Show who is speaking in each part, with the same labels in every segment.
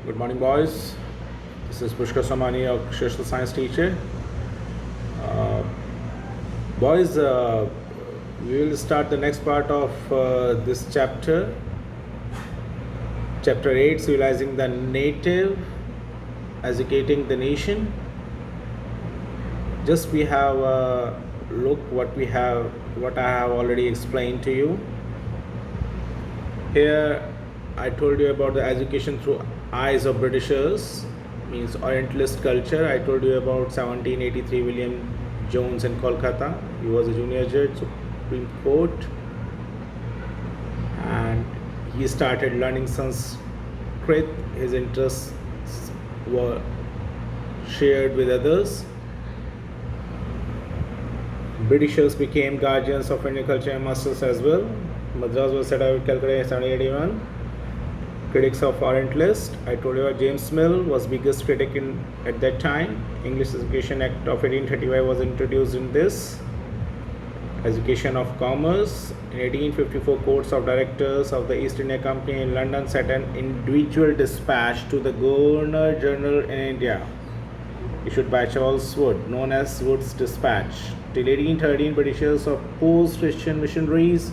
Speaker 1: Good morning, boys. This is Pushkar Samani, your social science teacher. Uh, boys, we will start the next part of this chapter. Chapter 8, Civilizing the Native, Educating the Nation. Just we have a look what I have already explained to you. Here, I told you about the education through eyes of Britishers, means Orientalist culture. I told you about 1783 William Jones in Kolkata. He was a junior judge, Supreme Court, and he started learning Sanskrit. His interests were shared with others. Britishers became guardians of Indian culture and masters as well. Madras was set up in Calcutta in 1781. Critics of Orientalist. I told you James Mill was biggest critic at that time. English Education Act of 1835 was introduced in this. Education of Commerce. In 1854, Courts of Directors of the East India Company in London sent an individual dispatch to the Governor General in India, issued by Charles Wood, known as Wood's Dispatch. Till 1813, Britishers opposed Christian missionaries,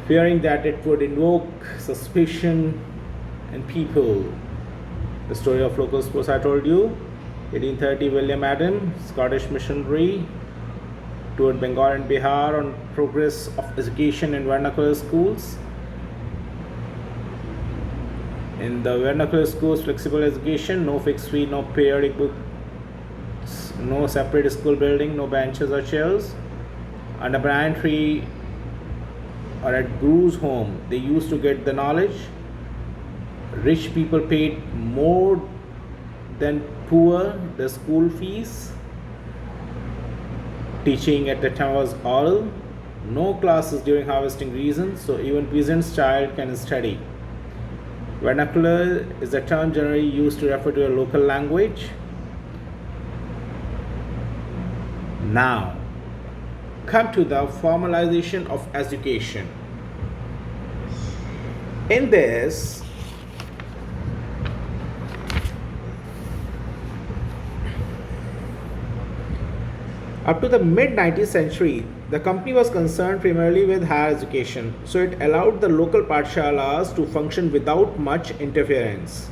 Speaker 1: fearing that it would invoke suspicion in people. The story of locust sports I told you. 1830, William Adam, Scottish missionary, toured Bengal and Bihar on progress of education in vernacular schools. In the vernacular schools, flexible education, no fixed fee, no periodic books, no separate school building, no benches or chairs. Under banyan tree or at Guru's home, they used to get the knowledge. Rich people paid more than poor the school fees. Teaching at the time was oral. No classes during harvesting season, so even peasant's child can study. Vernacular is a term generally used to refer to a local language. Now, come to the formalization of education. In this, up to the mid-19th century, the company was concerned primarily with higher education, so it allowed the local pathshalas to function without much interference.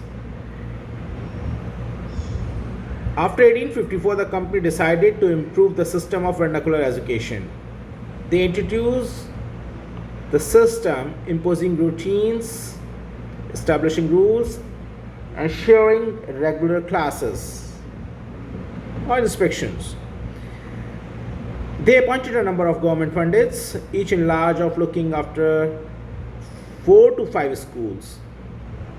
Speaker 1: After 1854, the company decided to improve the system of vernacular education. They introduced the system imposing routines, establishing rules, ensuring regular classes or inspections. They appointed a number of government pundits, each in charge of looking after 4 to 5 schools.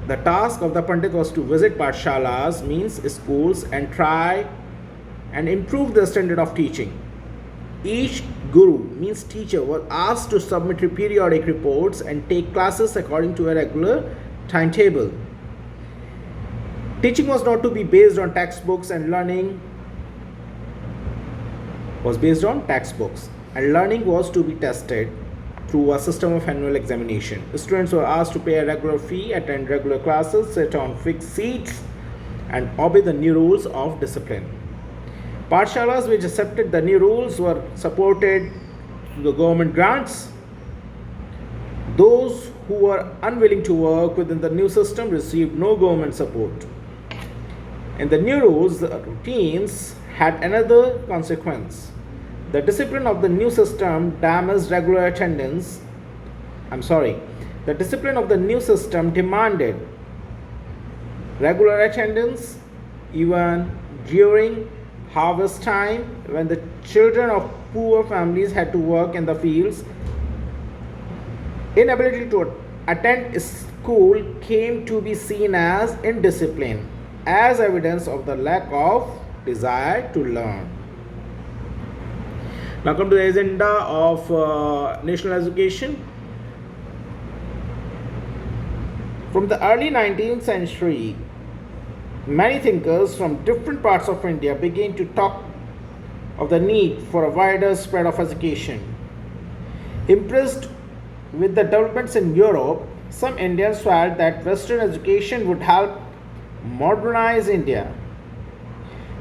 Speaker 1: The task of the pandit was to visit pathshalas, means schools, and try and improve the standard of teaching. Each guru, means teacher, was asked to submit periodic reports and take classes according to a regular timetable. Teaching was not to be based on textbooks, and learning was based on textbooks, and learning was to be tested through a system of annual examination. Students were asked to pay a regular fee, attend regular classes, sit on fixed seats, and obey the new rules of discipline. Pathshalas which accepted the new rules were supported through the government grants. Those who were unwilling to work within the new system received no government support. In the new rules, the routines had another consequence. The discipline of the new system damaged regular attendance. The discipline of the new system demanded regular attendance even during harvest time, when the children of poor families had to work in the fields. Inability to attend school came to be seen as indiscipline, as evidence of the lack of desire to learn. Now come to the agenda of national education. From the early 19th century, many thinkers from different parts of India began to talk of the need for a wider spread of education. Impressed with the developments in Europe, some Indians felt that Western education would help modernize India.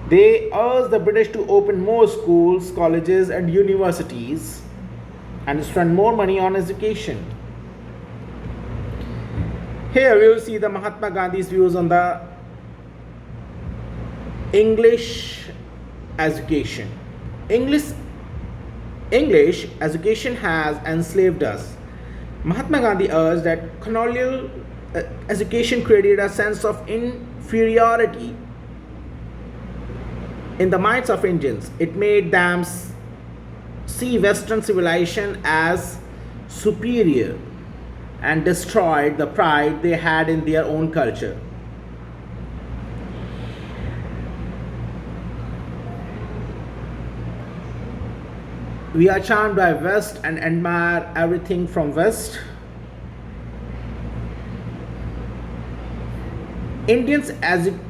Speaker 1: They urged the British to open more schools, colleges, and universities and spend more money on education. Here we will see the Mahatma Gandhi's views on the English education. English education has enslaved us. Mahatma Gandhi urged that colonial education created a sense of inferiority in the minds of Indians. It made them see Western civilization as superior and destroyed the pride they had in their own culture. We are charmed by West and admire everything from West. Indians educated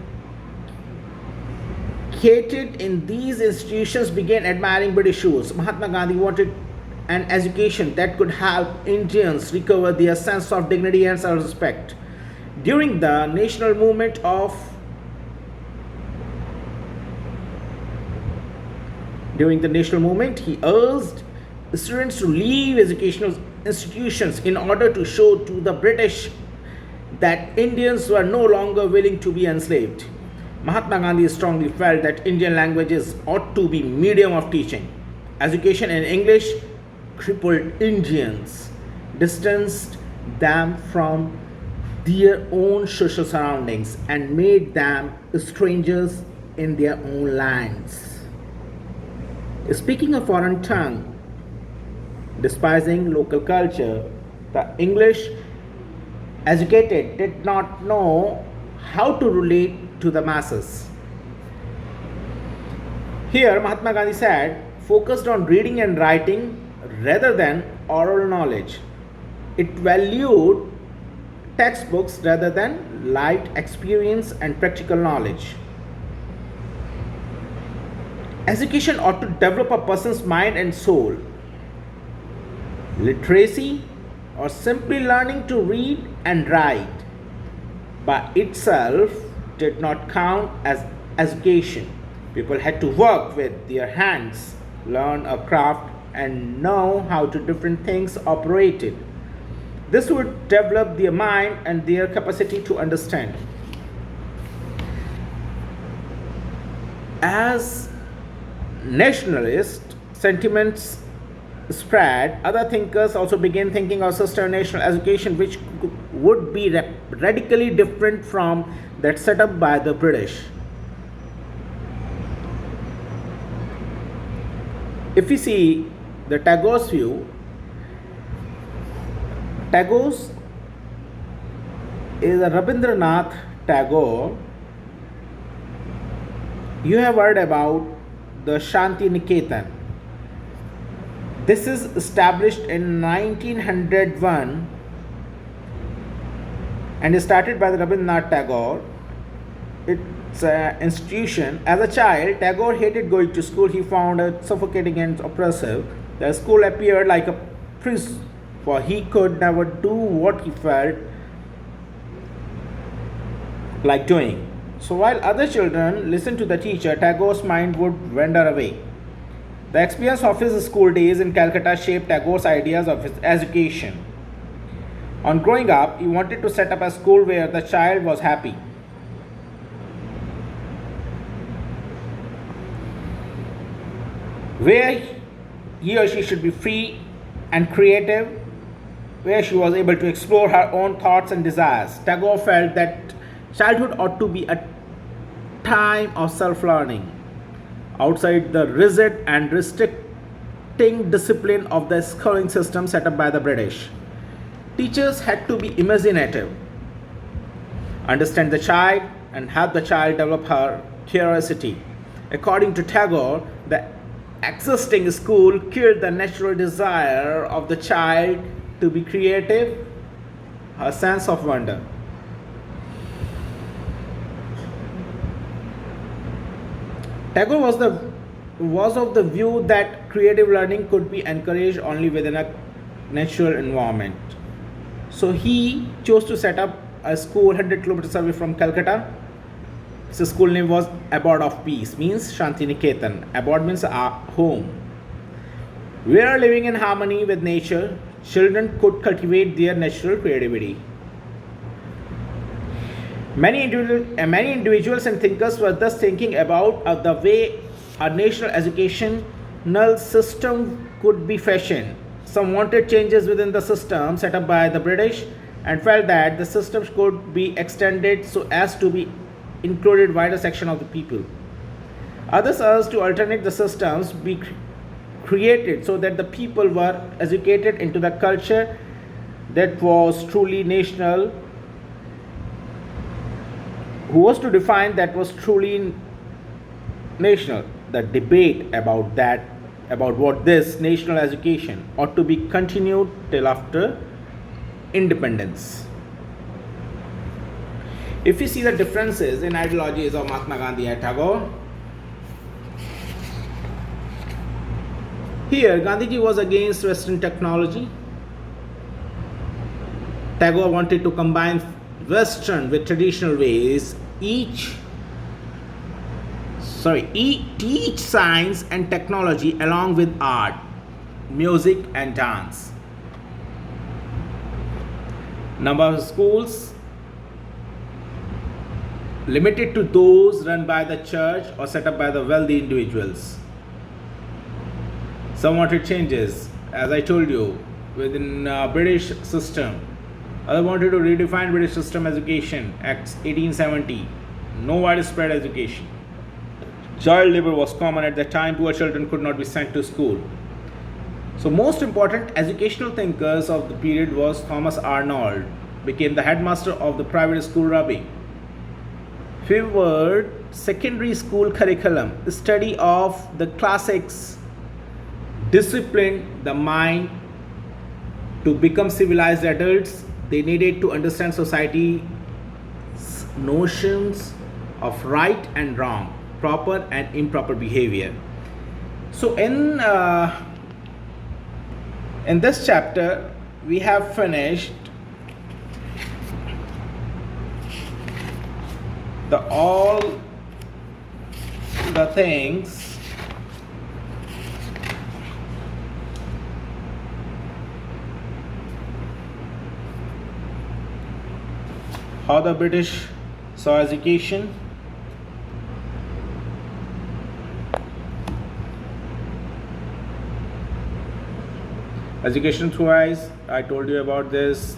Speaker 1: in these institutions began admiring British schools. Mahatma Gandhi wanted an education that could help Indians recover their sense of dignity and self-respect. During the national movement, he urged students to leave educational institutions in order to show to the British that Indians were no longer willing to be enslaved. Mahatma Gandhi strongly felt that Indian languages ought to be medium of teaching. Education in English crippled Indians, distanced them from their own social surroundings, and made them strangers in their own lands. Speaking a foreign tongue, despising local culture, the English educated did not know how to relate to the masses. Here, Mahatma Gandhi said, focused on reading and writing rather than oral knowledge. It valued textbooks rather than lived experience and practical knowledge. Education ought to develop a person's mind and soul. Literacy, or simply learning to read and write, by itself did not count as education. People had to work with their hands, learn a craft, and know how to different things operated. This would develop their mind and their capacity to understand. As nationalist sentiments spread, other thinkers also began thinking of such a national education which would be radically different from that set up by the British. If we see the Tagore's view, Tagore's is a Rabindranath Tagore. You have heard about the Shanti Niketan. This is established in 1901 and is started by the Rabindranath Tagore. It's an institution. As a child, Tagore hated going to school. He found it suffocating and oppressive. The school appeared like a prison, for he could never do what he felt like doing. So while other children listened to the teacher, Tagore's mind would wander away. The experience of his school days in Calcutta shaped Tagore's ideas of his education. On growing up, he wanted to set up a school where the child was happy. Where he or she should be free and creative, where she was able to explore her own thoughts and desires. Tagore felt that childhood ought to be a time of self-learning, outside the rigid and restricting discipline of the schooling system set up by the British. Teachers had to be imaginative, understand the child, and help the child develop her curiosity. According to Tagore, the existing school killed the natural desire of the child to be creative, her sense of wonder. Tagore was of the view that creative learning could be encouraged only within a natural environment. So he chose to set up a school 100 kilometers away from Calcutta. So school name was Abode of Peace, means Shanti Niketan. Abode means home. Where living in harmony with nature, children could cultivate their natural creativity. Many individuals and thinkers were thus thinking about the way a national educational system could be fashioned. Some wanted changes within the system set up by the British and felt that the system could be extended so as to be included wider section of the people. Others urged to alternate the systems be created so that the people were educated into the culture that was truly national. Who was to define that was truly national? The debate about what this national education ought to be continued till after independence. If you see the differences in ideologies of Mahatma Gandhi and Tagore, here Gandhiji was against Western technology. Tagore wanted to combine Western with traditional ways, teach science and technology along with art, music and dance. Number of schools limited to those run by the church or set up by the wealthy individuals. Some wanted changes, as I told you, within British system. Others wanted to redefine British system education, Act 1870. No widespread education. Child labor was common at that time. Poor children could not be sent to school. So most important educational thinkers of the period was Thomas Arnold, became the headmaster of the private school Rabi. Favored secondary school curriculum, study of the classics, disciplined the mind to become civilized adults. They needed to understand society's notions of right and wrong, proper and improper behavior. So in this chapter we have finished all the things how the British saw education. Education through eyes, I told you about this.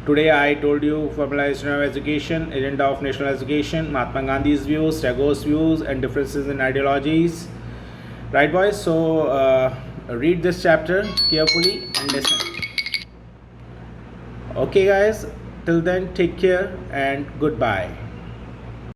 Speaker 1: Today I told you formalization of education, agenda of national education, Mahatma Gandhi's views, Tagore's views, and differences in ideologies. Right, boys? So read this chapter carefully and listen. Okay, guys. Till then, take care and goodbye.